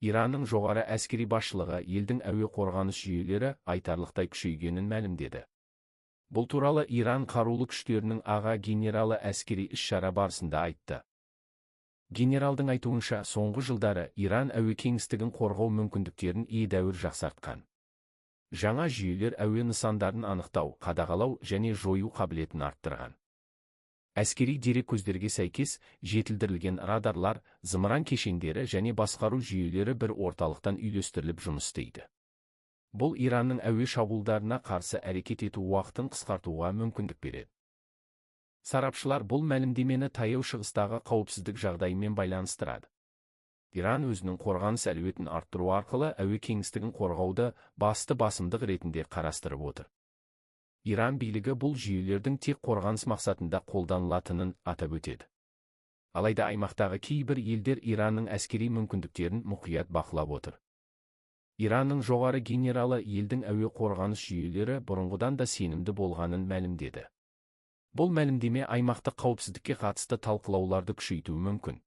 Иранның жоғары әскери басшылығы елдің әуе қорғаныс жүйелері айтарлықтай күшейгенін мәлімдеді. Бұл туралы Иран қарулы күштерінің аға генералы әскери іс-шара барысында айтты. Генералдың айтуынша, соңғы жылдары Иран әуе кеңістігін қорғау мүмкіндіктерін едәуір жақсартқан. Жаңа жүйелер әуе нысандарын анықтау, қадағалау және жою қабілетін арттырған. Әскери дереккөздерге сәйкес, жетілдірілген радарлар, зымыран кешендері және басқару жүйелері бір орталықтан үйлестіріліп жұмыс істейді. Бұл Иранның әуе шабуылдарына қарсы әрекет ету уақытын қысқартуға мүмкіндік береді. Сарапшылар бұл мәлімдемені таяу шығыстағы қауіпсіздік жағдайымен байланыстырады. Иран өзінің қорғаныс әлеуетін арттыру арқылы әуе кеңістігін қорғауды басты басымдық ретінде қарастырып отыр. Иран билігі бұл жүйелердің тек қорғаныс мақсатында қолданылатынын атап өтеді. Алайда аймақтағы кейбір елдер Иранның әскери мүмкіндіктерін мұқият бақылап отыр. Иранның жоғары генералы елдің әуе қорғаныс жүйелері бұрынғыдан да сенімді болғанын мәлімдеді. Бұл мәлімдеме аймақтық қауіпсіздікке қатысты талқылауларды күшейтуі мүмкін.